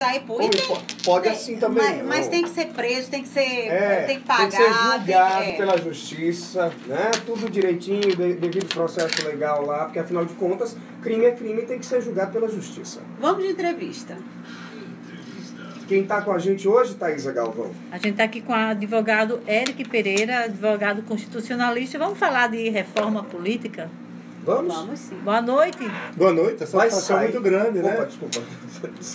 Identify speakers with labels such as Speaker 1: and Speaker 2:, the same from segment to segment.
Speaker 1: sair por aí.
Speaker 2: Pode assim também.
Speaker 1: Mas tem que ser preso, tem que ser. Tem que
Speaker 2: Tem
Speaker 1: pagar.
Speaker 2: que ser julgado pela justiça, né? Tudo direitinho, devido processo legal lá, porque afinal de contas, crime é crime e tem que ser julgado pela justiça.
Speaker 1: Vamos de entrevista.
Speaker 2: Quem está com a gente hoje, Thaisa Galvão?
Speaker 3: A gente está aqui com o advogado Eric Pereira, advogado constitucionalista. Vamos falar de reforma política?
Speaker 2: Vamos?
Speaker 1: Vamos sim.
Speaker 3: Boa noite.
Speaker 4: Boa noite, essa satisfação é muito grande, né?
Speaker 2: Opa, desculpa.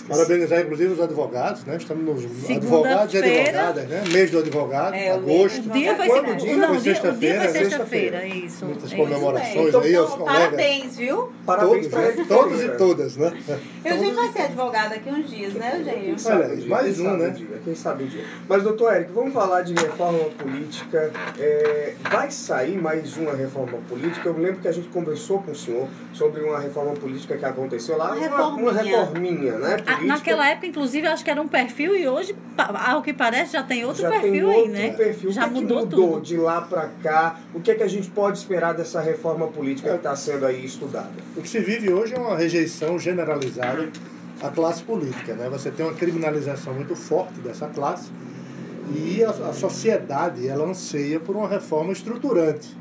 Speaker 4: Parabenizar, inclusive, os advogados, né? Estamos nos advogados e advogadas, né? Mês do advogado, agosto.
Speaker 3: O dia foi sexta-feira, isso.
Speaker 4: Muitas comemorações
Speaker 1: então,
Speaker 4: aí aos colegas.
Speaker 1: Parabéns, viu?
Speaker 2: Parabéns para ele.
Speaker 4: Todos e todas, né?
Speaker 1: Eugênio vai ser advogado daqui uns dias, né, Eugênio?
Speaker 4: Olha, mais um, né?
Speaker 2: Quem sabe o dia. Mas, doutor Eric, vamos falar de reforma política. Vai sair mais uma reforma política? Eu lembro que a gente conversou com o senhor sobre uma reforma política que aconteceu lá. Uma reforminha, né? Política.
Speaker 3: Naquela época, inclusive, acho que era um perfil e hoje, ao que parece, já tem outro perfil
Speaker 2: tem
Speaker 3: aí,
Speaker 2: outro
Speaker 3: né?
Speaker 2: Perfil.
Speaker 3: Já
Speaker 2: o que
Speaker 3: mudou
Speaker 2: mudou
Speaker 3: tudo.
Speaker 2: de lá para cá? O que a gente pode esperar dessa reforma política que está sendo aí estudada?
Speaker 4: O que se vive hoje é uma rejeição generalizada à classe política, né? Você tem uma criminalização muito forte dessa classe e a sociedade, ela anseia por uma reforma estruturante.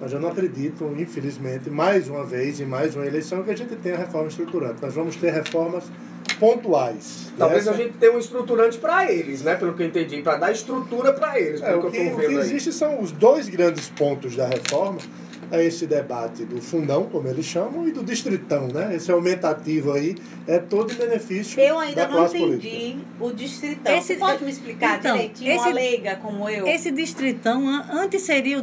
Speaker 4: Mas eu não acredito, infelizmente, mais uma vez, em mais uma eleição, que a gente tenha reforma estruturante. Nós vamos ter reformas pontuais.
Speaker 2: Talvez a gente tenha um estruturante para eles, né? Pelo que eu entendi, para dar estrutura para eles.
Speaker 4: O que existe são os dois grandes pontos da reforma. É esse debate do fundão, como eles chamam, e do distritão, né? Esse aumentativo aí é todo em benefício da classe política.
Speaker 1: Eu ainda não entendi o distritão. Você pode me explicar direitinho, uma leiga como eu?
Speaker 3: Esse distritão, antes seria o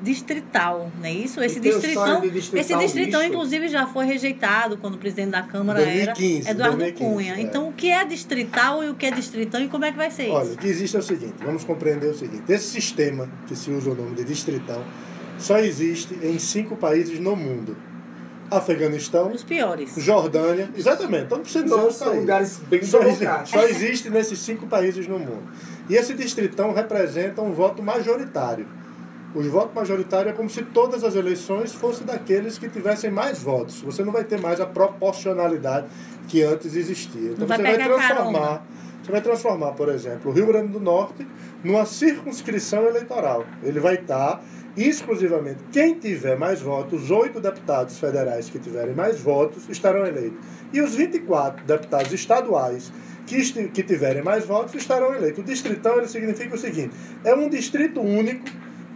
Speaker 3: distrital, não é isso? Esse distritão, inclusive, já foi rejeitado quando o presidente da Câmara
Speaker 4: 2015,
Speaker 3: era Eduardo
Speaker 4: 2015,
Speaker 3: Cunha. Então, o que é distrital e o que é distritão e como é que vai ser isso?
Speaker 4: Olha, o que existe é o seguinte, vamos compreender o seguinte. Esse sistema, que se usa o nome de distritão, só existe em 5 países no mundo. Afeganistão,
Speaker 3: os piores.
Speaker 4: Jordânia, exatamente. Então não precisa dizer
Speaker 2: são lugares bem democráticos.
Speaker 4: Só existe nesses 5 países no mundo. E esse distritão representa um voto majoritário. O voto majoritário é como se todas as eleições fossem daqueles que tivessem mais votos. Você não vai ter mais a proporcionalidade que antes existia. Então você vai transformar, por exemplo, o Rio Grande do Norte numa circunscrição eleitoral. Ele vai estar exclusivamente quem tiver mais votos, os 8 deputados federais que tiverem mais votos estarão eleitos. E os 24 deputados estaduais que tiverem mais votos estarão eleitos. O distritão ele significa o seguinte, é um distrito único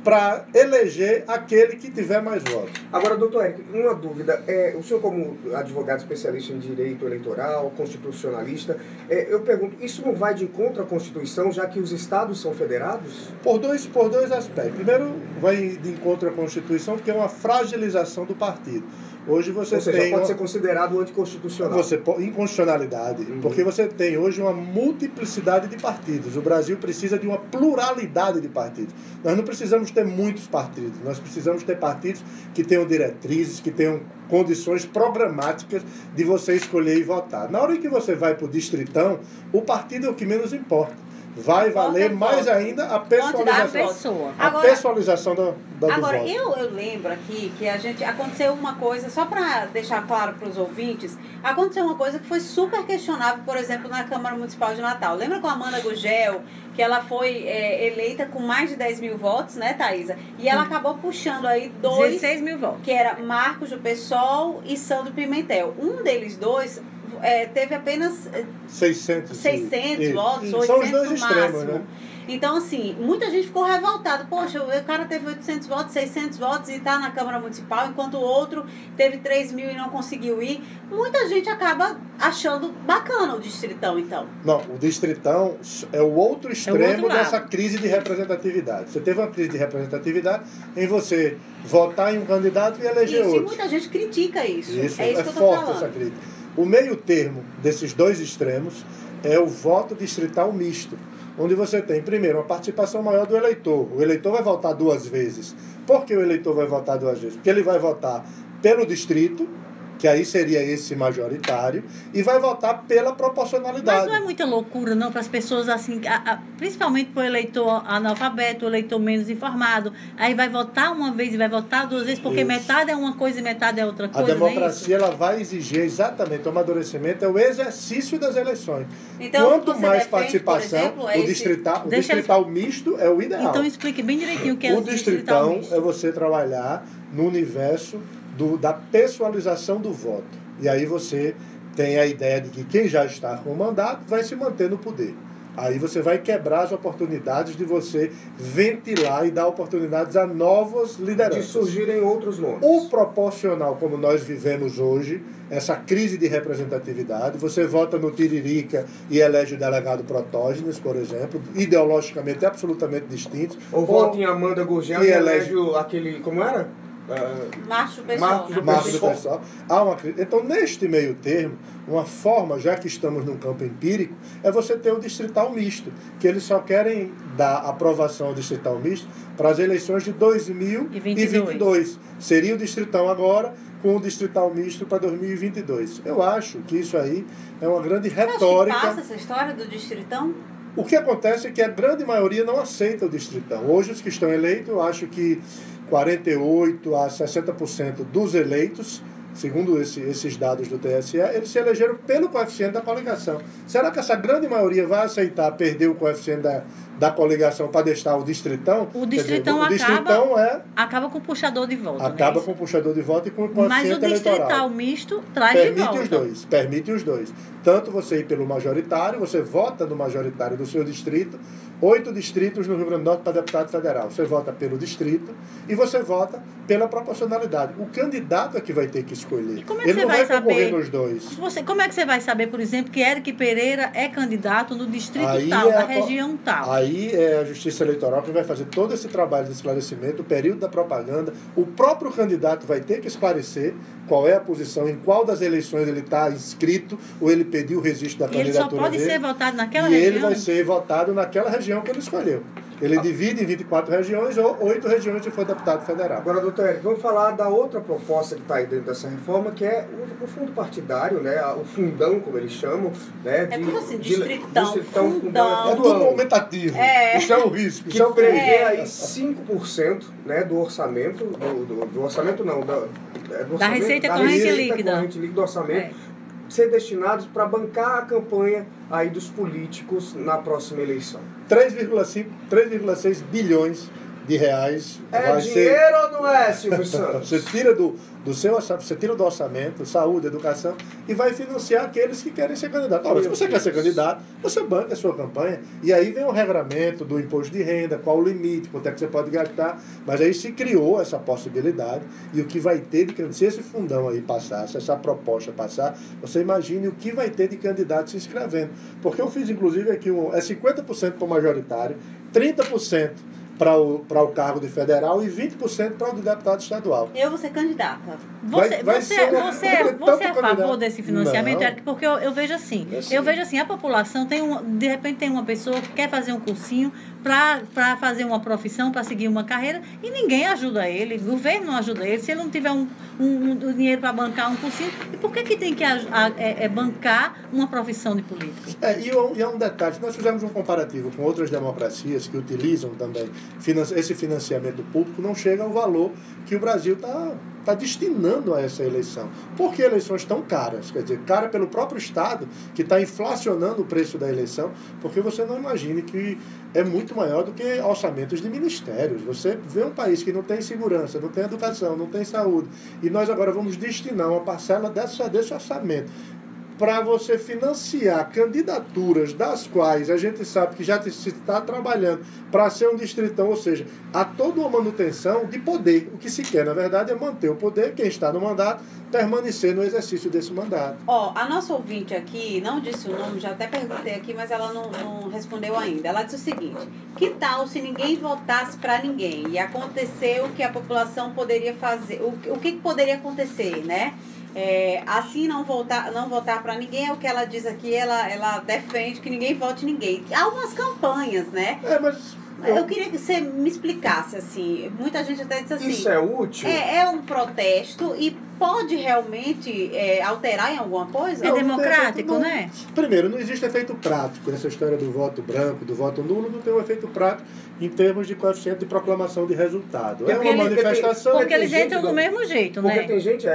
Speaker 4: para eleger aquele que tiver mais votos.
Speaker 2: Agora, doutor Eric, uma dúvida. O senhor, como advogado especialista em direito eleitoral, constitucionalista, eu pergunto, isso não vai de encontro à Constituição, já que os estados são federados?
Speaker 4: Por dois aspectos. Primeiro, vai de encontro à Constituição, porque é uma fragilização do partido. Hoje você
Speaker 2: pode ser considerado anticonstitucional.
Speaker 4: Inconstitucionalidade, porque você tem hoje uma multiplicidade de partidos. O Brasil precisa de uma pluralidade de partidos. Nós não precisamos ter muitos partidos, nós precisamos ter partidos que tenham diretrizes, que tenham condições programáticas de você escolher e votar. Na hora em que você vai para o distritão, o partido é o que menos importa. Vai valer mais ainda a pessoalização. Pessoalização do
Speaker 1: Agora,
Speaker 4: voto.
Speaker 1: eu lembro aqui que aconteceu uma coisa, só para deixar claro para os ouvintes, aconteceu uma coisa que foi super questionável, por exemplo, na Câmara Municipal de Natal. Lembra com a Amanda Gugel, que ela foi eleita com mais de 10 mil votos, né, Thaisa? E ela acabou puxando aí
Speaker 3: 16 mil votos.
Speaker 1: Que era Marcos do PSOL e Sandro Pimentel. Um deles dois teve apenas 600 votos, 800
Speaker 4: São os dois
Speaker 1: no
Speaker 4: extremos,
Speaker 1: máximo.
Speaker 4: né?
Speaker 1: Então, assim, muita gente ficou revoltada. Poxa, o cara teve 800 votos, 600 votos e está na Câmara Municipal, enquanto o outro teve 3 mil e não conseguiu ir. Muita gente acaba achando bacana o distritão, então.
Speaker 4: Não, o distritão é o outro extremo dessa crise de representatividade. Você teve uma crise de representatividade em você votar em um candidato e eleger outro.
Speaker 1: E muita gente critica isso. É isso que eu tô
Speaker 4: forte
Speaker 1: falando.
Speaker 4: Essa crítica. O meio termo desses dois extremos é o voto distrital misto, onde você tem, primeiro, uma participação maior do eleitor. O eleitor vai votar 2 vezes. Por que o eleitor vai votar 2 vezes? Porque ele vai votar pelo distrito, que aí seria esse majoritário, e vai votar pela proporcionalidade.
Speaker 3: Mas não é muita loucura, não, para as pessoas assim, principalmente para o eleitor analfabeto, o eleitor menos informado, aí vai votar uma vez e vai votar duas vezes, porque metade é uma coisa e metade é outra coisa.
Speaker 4: A democracia ela vai exigir exatamente o amadurecimento, é o exercício das eleições.
Speaker 1: Então,
Speaker 4: quanto mais
Speaker 1: defende,
Speaker 4: participação,
Speaker 1: exemplo,
Speaker 4: o distrital misto é o ideal.
Speaker 3: Então explique bem direitinho o que é
Speaker 4: o distritão misto. É você trabalhar no universo da pessoalização do voto. E aí você tem a ideia de que quem já está com o mandato vai se manter no poder. Aí você vai quebrar as oportunidades de você ventilar e dar oportunidades a novas lideranças.
Speaker 2: De surgirem outros nomes.
Speaker 4: O proporcional, como nós vivemos hoje, essa crise de representatividade, você vota no Tiririca e elege o delegado Protógenes, por exemplo, ideologicamente absolutamente distintos.
Speaker 2: Ou vota em Amanda Gurgel e elege aquele, como era?
Speaker 1: Marcos do
Speaker 4: Pessoal. Então, neste meio termo, uma forma, já que estamos num campo empírico, é você ter o distrital misto, que eles só querem dar aprovação ao distrital misto para as eleições de 2022. Seria o distritão agora, com o distrital misto para 2022. Eu acho que isso aí é uma grande retórica.
Speaker 1: Você acha que passa essa história do distritão?
Speaker 4: O que acontece é que a grande maioria não aceita o distritão. Hoje, os que estão eleitos, eu acho que 48% a 60% dos eleitos, segundo esses dados do TSE, eles se elegeram pelo coeficiente da coligação. Será que essa grande maioria vai aceitar perder o coeficiente da coligação para deixar o distritão?
Speaker 3: O distritão, acaba com o puxador de voto.
Speaker 4: Acaba com o puxador de voto e com o coeficiente eleitoral.
Speaker 3: Mas o distrital misto traz de volta.
Speaker 4: Permite os dois. Tanto você ir pelo majoritário, você vota no majoritário do seu distrito, 8 distritos no Rio Grande do Norte para deputado federal. Você vota pelo distrito e você vota pela proporcionalidade. O candidato é que vai ter que escolher.
Speaker 3: E como é que
Speaker 4: ele
Speaker 3: você
Speaker 4: não vai concorrer nos dois.
Speaker 3: Como é que você vai saber, por exemplo, que Eric Pereira é candidato no distrito tal, da região tal?
Speaker 4: Aí é a Justiça Eleitoral que vai fazer todo esse trabalho de esclarecimento, o período da propaganda. O próprio candidato vai ter que esclarecer qual é a posição, em qual das eleições ele está inscrito, ou ele pediu o registro da candidatura dele.
Speaker 3: Ele só pode ser votado naquela
Speaker 4: região.
Speaker 3: E
Speaker 4: ele vai ser votado naquela região que ele escolheu. Ele divide em 24 regiões ou 8 regiões se for deputado federal.
Speaker 2: Agora, doutor Eric, vamos falar da outra proposta que está aí dentro dessa reforma, que é o fundo partidário, né? O fundão, como eles chamam. Né?
Speaker 1: É tudo assim, distritão,
Speaker 2: fundão.
Speaker 4: É tudo aumentativo. Isso é o risco.
Speaker 2: Que prevê aí 5%, né, do orçamento, do orçamento não,
Speaker 3: da receita corrente líquida
Speaker 2: do orçamento, ser destinados para bancar a campanha aí dos políticos na próxima eleição.
Speaker 4: 3,6 bilhões de reais.
Speaker 2: É dinheiro ou não é, Silvio Santos?
Speaker 4: Você tira você tira do orçamento, saúde, educação, e vai financiar aqueles que querem ser candidatos. Ora, se você quer ser candidato, você banca a sua campanha, e aí vem o regramento do imposto de renda, qual o limite, quanto é que você pode gastar, mas aí se criou essa possibilidade, e o que vai ter de se esse fundão aí passar, se essa proposta passar, você imagine o que vai ter de candidatos se inscrevendo. Porque eu fiz, inclusive, aqui 50% para o majoritário, 30% para o cargo de federal e 20% para o de deputado estadual.
Speaker 1: Eu vou ser candidata.
Speaker 3: Você é a favor desse financiamento, Eric? Porque eu vejo assim. Eu vejo assim, a população de repente tem uma pessoa que quer fazer um cursinho para fazer uma profissão, para seguir uma carreira, e ninguém ajuda ele, o governo não ajuda ele. Se ele não tiver um dinheiro para bancar um cursinho, e por que tem que bancar uma profissão de político?
Speaker 4: E é um detalhe, nós fizemos um comparativo com outras democracias que utilizam também esse financiamento público, não chega ao valor que o Brasil está destinando a essa eleição. Por que eleições tão caras? Quer dizer, cara pelo próprio Estado, que está inflacionando o preço da eleição, porque você não imagine que é muito maior do que orçamentos de ministérios. Você vê um país que não tem segurança, não tem educação, não tem saúde, e nós agora vamos destinar uma parcela desse orçamento para você financiar candidaturas das quais a gente sabe que já se está trabalhando para ser um distritão, ou seja, há toda uma manutenção de poder. O que se quer, na verdade, é manter o poder, quem está no mandato, permanecer no exercício desse mandato.
Speaker 1: A nossa ouvinte aqui, não disse o nome, já até perguntei aqui, mas ela não respondeu ainda. Ela disse o seguinte: que tal se ninguém votasse para ninguém e acontecer o que a população poderia fazer, o que poderia acontecer, né? Assim não votar para ninguém é o que ela diz aqui, ela defende que ninguém vote ninguém. Há umas campanhas, né? Eu queria que você me explicasse, assim, muita gente até diz assim...
Speaker 2: Isso é útil?
Speaker 1: É um protesto e pode realmente alterar em alguma coisa?
Speaker 3: É democrático, né?
Speaker 4: Primeiro, não existe efeito prático nessa história do voto branco, do voto nulo, não tem um efeito prático em termos de coeficiente de proclamação de resultado. É uma manifestação...
Speaker 3: Porque eles entram do mesmo jeito, né?
Speaker 2: Porque tem gente,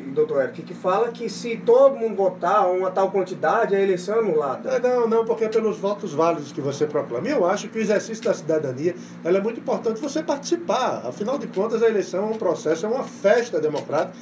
Speaker 2: doutor Eric, que fala que se todo mundo votar uma tal quantidade, a eleição é anulada.
Speaker 4: Não, porque é pelos votos válidos que você proclama. E eu acho que o exercício da cidadania ela é muito importante você participar. Afinal de contas, a eleição é um processo, é uma festa democrática,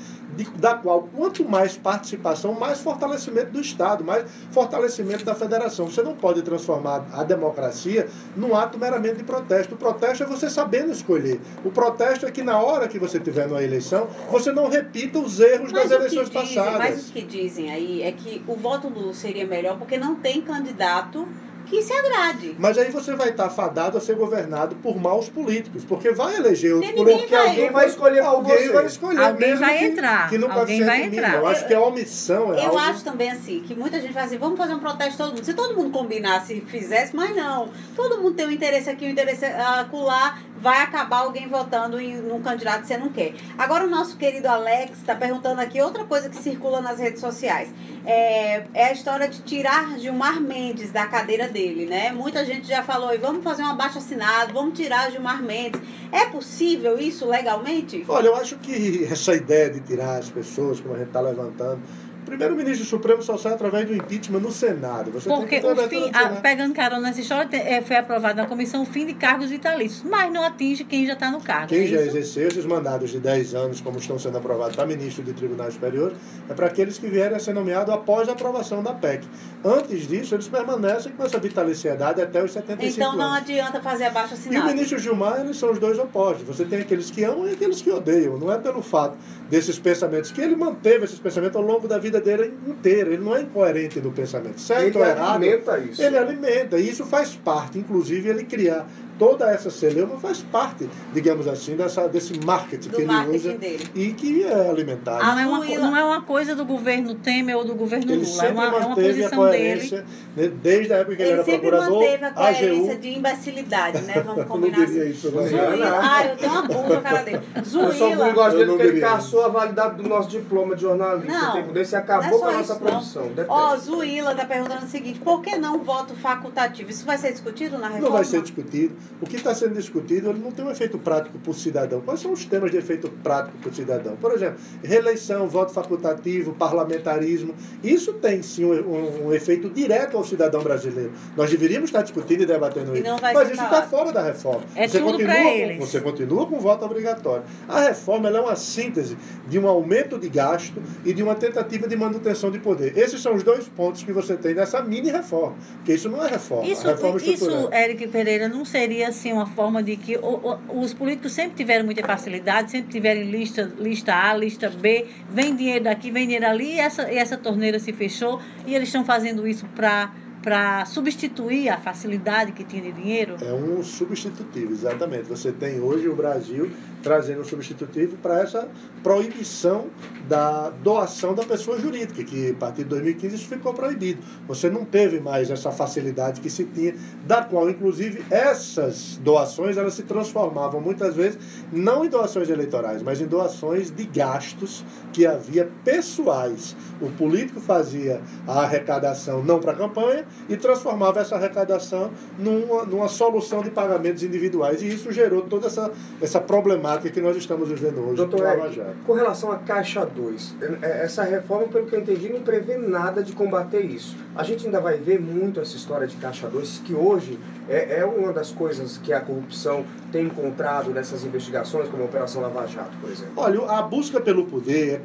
Speaker 4: da qual, quanto mais participação, mais fortalecimento do Estado, mais fortalecimento da federação. Você não pode transformar a democracia num ato meramente de protesto. O protesto é você sabendo escolher. O protesto é que na hora que você estiver numa eleição, você não repita os erros das eleições passadas.
Speaker 1: Mas o que dizem aí é que o voto nulo seria melhor porque não tem candidato que se agrade.
Speaker 4: Mas aí você vai estar fadado a ser governado por maus políticos, porque vai eleger outros políticos.
Speaker 2: Porque alguém vai escolher
Speaker 4: alguém vai escolher.
Speaker 3: Alguém vai entrar.
Speaker 4: Que nunca
Speaker 3: alguém vai entrar.
Speaker 4: Eu acho que a omissão é
Speaker 1: Eu acho também assim, que muita gente fala assim, vamos fazer um protesto todo mundo. Se todo mundo combinasse, fizesse, mas não. Todo mundo tem um interesse aqui, um interesse acolá, vai acabar alguém votando num candidato que você não quer. Agora o nosso querido Alex está perguntando aqui outra coisa que circula nas redes sociais. É a história de tirar Gilmar Mendes da cadeira dele, né? Muita gente já falou, vamos fazer um abaixo-assinado, vamos tirar Gilmar Mendes. É possível isso legalmente?
Speaker 4: Olha, eu acho que essa ideia de tirar as pessoas, como a gente está levantando, primeiro, o ministro Supremo só sai através do impeachment no Senado.
Speaker 3: Porque o fim, pegando carona nessa história, foi aprovado na comissão o fim de cargos vitalícios, mas não atinge quem já está no cargo.
Speaker 4: Quem já exerceu esses mandados de 10 anos, como estão sendo aprovados para ministro de tribunais superiores, é para aqueles que vierem a ser nomeados após a aprovação da PEC. Antes disso, eles permanecem com essa vitaliciedade até os 75 anos.
Speaker 1: Então não adianta fazer abaixo-assinado.
Speaker 4: E o ministro Gilmar, eles são os dois opostos. Você tem aqueles que amam e aqueles que odeiam. Não é pelo fato desses pensamentos, que ele manteve esses pensamentos ao longo da vida dele inteira. Ele não é incoerente no pensamento. Certo ou errado?
Speaker 2: Ele alimenta isso.
Speaker 4: Ele alimenta. E isso faz parte, inclusive, ele criar toda essa celeuma faz parte, digamos assim, desse marketing que ele usa
Speaker 1: dele.
Speaker 4: E que é alimentado.
Speaker 3: Não é uma coisa do governo Temer ou do governo
Speaker 4: ele
Speaker 3: Lula. É uma posição
Speaker 4: a coerência, dele. Desde a época que ele era procurador.
Speaker 1: Ele sempre manteve a coerência de imbecilidade, né? Vamos combinar
Speaker 4: não diria isso,
Speaker 1: assim. Eu tenho uma blusa na cara dele.
Speaker 2: Eu só não gosto dele porque ele caçou a validade do nosso diploma de jornalista. Tempo desse acabou com a nossa profissão.
Speaker 1: Zuíla está perguntando o seguinte, por que não voto facultativo? Isso vai ser discutido na reforma?
Speaker 4: Não vai ser discutido. O que está sendo discutido, ele não tem um efeito prático para o cidadão. Quais são os temas de efeito prático para o cidadão? Por exemplo, reeleição, voto facultativo, parlamentarismo. Isso tem, sim, um efeito direto ao cidadão brasileiro. Nós deveríamos estar discutindo e debatendo isso.
Speaker 1: Mas
Speaker 4: isso está fora da reforma. Você continua com o voto obrigatório. A reforma ela é uma síntese de um aumento de gasto e de uma tentativa de manutenção de poder. Esses são os dois pontos que você tem nessa mini-reforma. Porque isso não é reforma.
Speaker 3: Isso, Eric Pereira, não seria assim uma forma de que os políticos sempre tiveram muita facilidade, sempre tiveram lista A, lista B, vem dinheiro daqui, vem dinheiro ali, e essa torneira se fechou, e eles estão fazendo isso para substituir a facilidade que tinha de dinheiro?
Speaker 4: É um substitutivo, exatamente. Você tem hoje o Brasil trazendo um substitutivo para essa proibição da doação da pessoa jurídica, que a partir de 2015 isso ficou proibido. Você não teve mais essa facilidade que se tinha, da qual, inclusive, essas doações elas se transformavam muitas vezes não em doações eleitorais, mas em doações de gastos que havia pessoais. O político fazia a arrecadação não para a campanha e transformava essa arrecadação numa solução de pagamentos individuais. E isso gerou toda essa problemática que nós estamos vivendo hoje.
Speaker 2: Doutor Eric, com relação à Caixa 2, essa reforma, pelo que eu entendi, não prevê nada de combater isso. A gente ainda vai ver muito essa história de Caixa 2, que hoje é uma das coisas que a corrupção tem encontrado nessas investigações, como a Operação Lava Jato, por exemplo.
Speaker 4: Olha, a busca pelo poder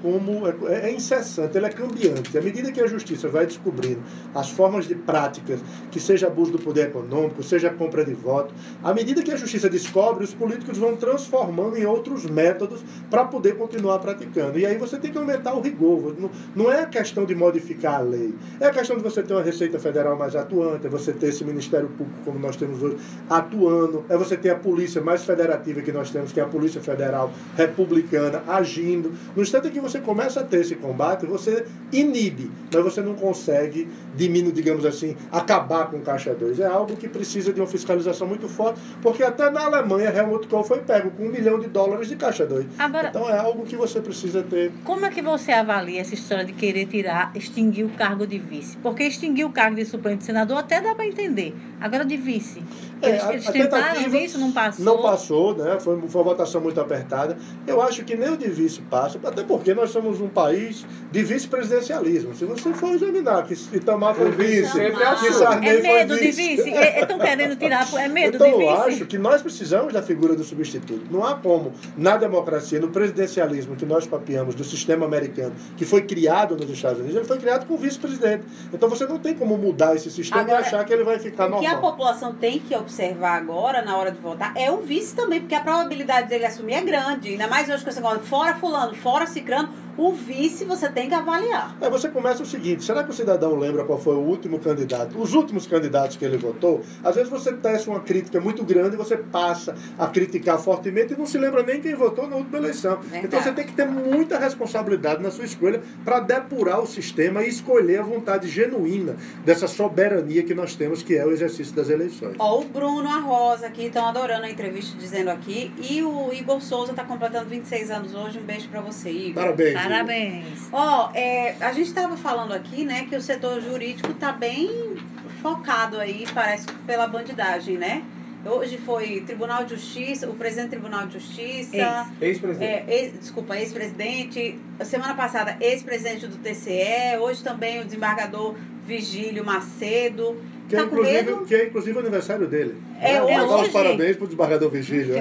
Speaker 4: é incessante, ela é cambiante. À medida que a justiça vai descobrindo as formas de práticas, que seja abuso do poder econômico, seja compra de voto, à medida que a justiça descobre, os políticos vão transformando em outros métodos para poder continuar praticando. E aí você tem que aumentar o rigor. Não é a questão de modificar a lei. É a questão de você ter uma Receita Federal mais atuante, é você ter esse Ministério Público como nós temos hoje atuando, é você ter a polícia mais federativa que nós temos, que é a Polícia Federal Republicana, agindo. No instante em que você começa a ter esse combate, você inibe, mas você não consegue diminuir, digamos assim, assim, acabar com Caixa 2. É algo que precisa de uma fiscalização muito forte, porque até na Alemanha, Helmut Kohl foi pego com $1 milhão de Caixa 2.
Speaker 3: Agora,
Speaker 4: então é algo que você precisa ter.
Speaker 3: Como é que você avalia essa história de querer extinguir o cargo de vice? Porque extinguir o cargo de suplente senador até dá para entender. Agora de vice. Eles tentaram isso, não passou.
Speaker 4: Não passou, né? Foi uma votação muito apertada. Eu acho que nem o de vice passa, até porque nós somos um país de vice-presidencialismo. Se você for examinar que Itamar foi vice, que Sarney
Speaker 3: é medo
Speaker 4: foi vice.
Speaker 3: de vice? Estão querendo tirar, é medo
Speaker 4: então,
Speaker 3: de vice?
Speaker 4: Eu acho que nós precisamos da figura do substituto. Não há como, na democracia, no presidencialismo que nós copiamos do sistema americano, que foi criado nos Estados Unidos, ele foi criado com o vice-presidente. Então você não tem como mudar esse sistema agora, e achar que ele vai ficar normal.
Speaker 1: O que a população tem que observar agora, na hora de votar, é o vice também, porque a probabilidade dele assumir é grande. Ainda mais hoje que você fala, fora fulano, fora cicrano, o vice você tem que avaliar.
Speaker 4: Você começa o seguinte, será que o cidadão lembra qual foi o último candidato, os últimos candidatos que ele votou? Às vezes você tece uma crítica muito grande e você passa a criticar fortemente e não se lembra nem quem votou na última eleição. Verdade. Então você tem que ter muita responsabilidade na sua escolha para depurar o sistema e escolher a vontade genuína dessa soberania que nós temos, que é o exercício das eleições.
Speaker 1: Ó, o Bruno, a Rosa aqui estão adorando a entrevista, dizendo aqui, e o Igor Souza está completando 26 anos hoje. Um beijo para você, Igor.
Speaker 4: Parabéns.
Speaker 3: Parabéns.
Speaker 1: Ó, a gente estava falando aqui, né, que o setor jurídico está bem focado aí, parece, pela bandidagem, né? Hoje foi Tribunal de Justiça, o presidente do Tribunal de Justiça.
Speaker 2: Ex-presidente.
Speaker 1: Ex-presidente. Semana passada, ex-presidente do TCE. Hoje também o desembargador Vigílio Macedo.
Speaker 4: Que é inclusive o aniversário dele.
Speaker 1: Vou
Speaker 4: dar os parabéns pro desembargador Vigílio.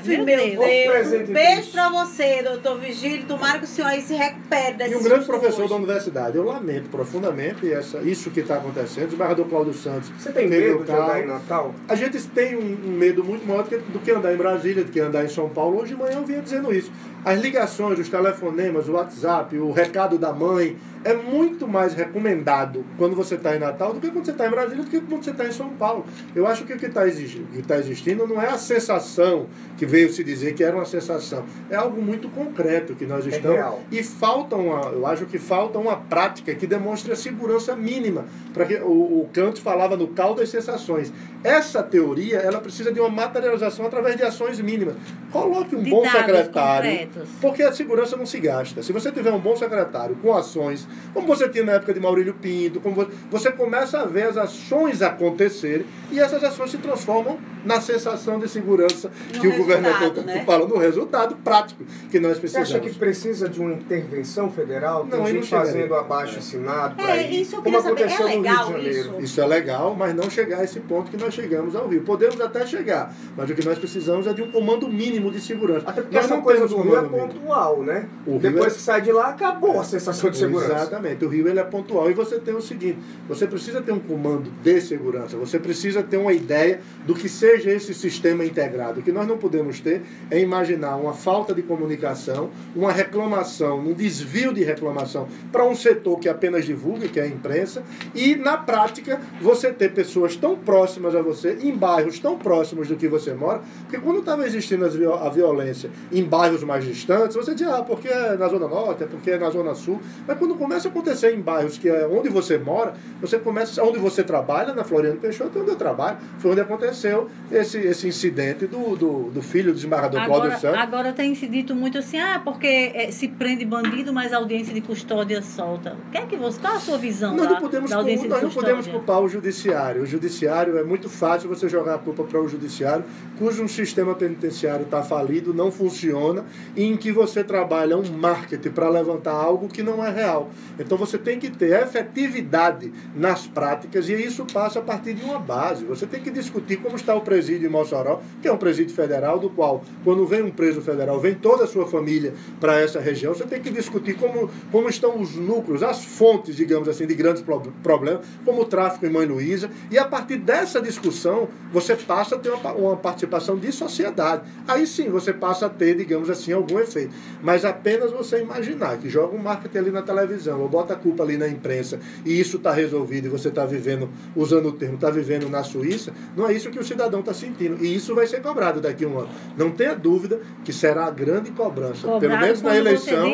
Speaker 1: Meu Deus. Beijo pra você, doutor Vigílio. Tomara que o senhor aí se recupere desse
Speaker 4: E um grande professor da universidade. Eu lamento profundamente isso que está acontecendo. O desembargador Cláudio Santos.
Speaker 2: Você tem medo de andar em Natal?
Speaker 4: A gente tem um medo muito maior do que andar em Brasília, do que andar em São Paulo. Hoje de manhã eu vinha dizendo isso. As ligações, os telefonemas, o WhatsApp, o recado da mãe, é muito mais recomendado quando você está em Natal do que quando você está em Brasília, do que quando você está em São Paulo. Eu acho que o que está existindo não é a sensação que veio se dizer que era uma sensação. É algo muito concreto que nós estamos.
Speaker 2: Real.
Speaker 4: E eu acho que falta uma prática que demonstre a segurança mínima. Para que o Kant falava no caldo das sensações. Essa teoria, ela precisa de uma materialização através de ações mínimas. Coloque um bom secretário,
Speaker 3: concretos.
Speaker 4: Porque a segurança não se gasta. Se você tiver um bom secretário com ações, como você tinha na época de Maurílio Pinto, você começa a ver as ações acontecerem e essas ações se transformam na sensação de segurança que o governador fala, no resultado prático que nós precisamos.
Speaker 2: Você acha que precisa de uma intervenção federal? Tem gente fazendo abaixo-assinado para
Speaker 1: isso. Como aconteceu no Rio de Janeiro.
Speaker 4: Isso é legal, mas não chegar a esse ponto que nós chegamos ao Rio. Podemos até chegar, mas o que nós precisamos é de um comando mínimo de segurança.
Speaker 2: Até porque essa coisa do Rio é pontual, né? Depois que sai de lá, acabou a sensação de segurança.
Speaker 4: Exatamente. O Rio ele é pontual. E você tem o seguinte, você precisa ter um comando de segurança, você precisa ter uma ideia do que seja esse sistema integrado. O que nós não podemos ter é imaginar uma falta de comunicação, uma reclamação, um desvio de reclamação para um setor que apenas divulga, que é a imprensa, e na prática você ter pessoas tão próximas a você, em bairros tão próximos do que você mora, porque quando estava existindo a violência em bairros mais distantes, você dizia, porque é na Zona Norte, é porque é na Zona Sul, mas quando começa a acontecer em bairros que é onde você mora, você começa, onde você trabalha, na Floriano Peixoto, onde eu trabalho, foi onde aconteceu esse incidente do filho do desembargador Cláudio Santos.
Speaker 3: Agora tem se dito muito assim, porque se prende bandido, mas a audiência de custódia solta. Qual a sua visão
Speaker 4: nós
Speaker 3: da audiência de custódia?
Speaker 4: Nós não podemos culpar o judiciário. O judiciário, é muito fácil você jogar a culpa para o judiciário, cujo sistema penitenciário está falido, não funciona, e em que você trabalha um marketing para levantar algo que não é real. Então você tem que ter efetividade nas práticas, e isso passa a partir de uma base. Você tem que discutir como está o presídio em Mossoró, que é um presídio federal, do qual, quando vem um preso federal, vem toda a sua família para essa região. Você tem que discutir como estão os núcleos, as fontes, digamos assim, de grandes problemas, como o tráfico em Mãe Luísa, e a partir dessa discussão, você passa a ter uma participação de sociedade. Aí sim, você passa a ter, digamos assim, algum efeito. Mas apenas você imaginar que joga um marketing ali na televisão, ou bota a culpa ali na imprensa, e isso está resolvido, e você está vivendo usando o termo, está vivendo na Suíça, não é isso que o cidadão está sentindo. E isso vai ser cobrado daqui a um ano. Não tenha dúvida que será a grande cobrança,
Speaker 3: cobrado,
Speaker 4: pelo menos na eleição,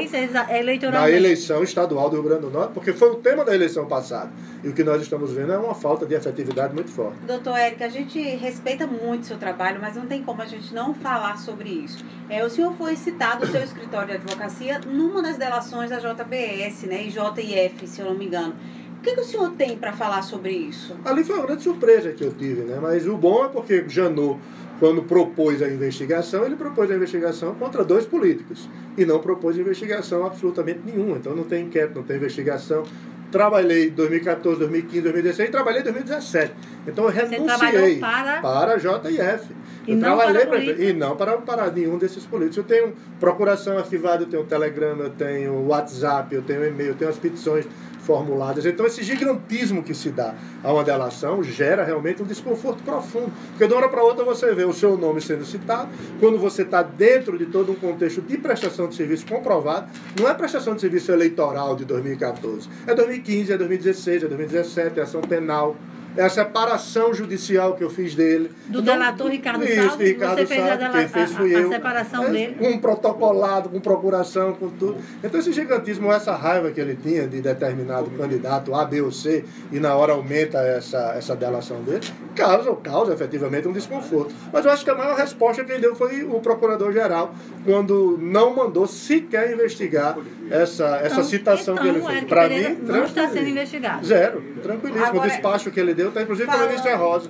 Speaker 4: na eleição estadual do Rio Grande do Norte, porque foi o tema da eleição passada. E o que nós estamos vendo é uma falta de efetividade muito forte.
Speaker 1: Doutor Érico, a gente respeita muito o seu trabalho, mas não tem como a gente não falar sobre isso. O senhor foi citado, o seu escritório de advocacia, numa das delações da JBS, né, e JIF, se eu não me engano. O que o senhor tem para falar sobre isso?
Speaker 4: Ali foi uma grande surpresa que eu tive, né? Mas o bom é porque Janot, quando propôs a investigação, ele propôs a investigação contra 2 políticos e não propôs investigação absolutamente nenhuma. Então não tem inquérito, não tem investigação. Trabalhei em 2014, 2015, 2016 e trabalhei em 2017. Então eu renunciei para a JIF. Eu trabalhei e não para nenhum desses políticos. Eu tenho procuração arquivada, eu tenho Telegram, eu tenho WhatsApp, eu tenho e-mail, eu tenho as petições formuladas. Então esse gigantismo que se dá a uma delação gera realmente um desconforto profundo. Porque de uma hora para outra você vê o seu nome sendo citado, quando você está dentro de todo um contexto de prestação de serviço comprovado, não é prestação de serviço eleitoral de 2014, é 2015, é 2016, é 2017, é ação penal. É a separação judicial que eu fiz dele.
Speaker 3: Do delator Ricardo Salles, você fez a separação dele.
Speaker 4: Com protocolado, com procuração, com tudo. Então esse gigantismo, essa raiva que ele tinha de determinado candidato A, B ou C, e na hora aumenta essa delação dele, causa efetivamente um desconforto. Mas eu acho que a maior resposta que ele deu foi o procurador-geral, quando não mandou sequer investigar essa citação que ele fez. Para mim,
Speaker 3: não está sendo investigado.
Speaker 4: Zero, tranquilíssimo. Agora, o despacho que ele deu está inclusive com a ministra Rosa.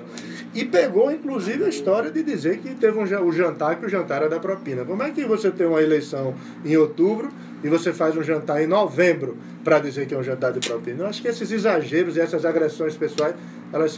Speaker 4: E pegou, inclusive, a história de dizer que teve o jantar, que o jantar era da propina. Como é que você tem uma eleição em outubro e você faz um jantar em novembro para dizer que é um jantar de propina? Eu acho que esses exageros e essas agressões pessoais, elas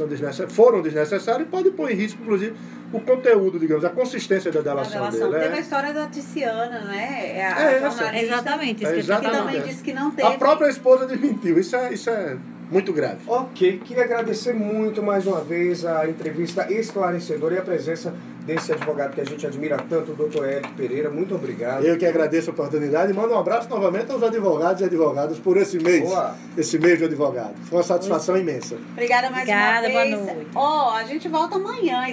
Speaker 4: foram desnecessárias e podem pôr em risco, inclusive, o conteúdo, digamos, a consistência da delação dele.
Speaker 1: Teve a história da Tiziana, né?
Speaker 3: Exatamente.
Speaker 1: Que também disse que não teve.
Speaker 4: A própria esposa desmentiu. Isso é muito grave.
Speaker 2: Ok, queria agradecer muito mais uma vez a entrevista esclarecedora e a presença desse advogado que a gente admira tanto, o doutor Érico Pereira. Muito obrigado.
Speaker 4: Eu que agradeço a oportunidade e mando um abraço novamente aos advogados e advogadas por esse mês.
Speaker 2: Boa.
Speaker 4: Esse mês de advogado. Foi uma satisfação imensa.
Speaker 1: Obrigada mais uma vez.
Speaker 3: Boa noite.
Speaker 1: A gente volta amanhã.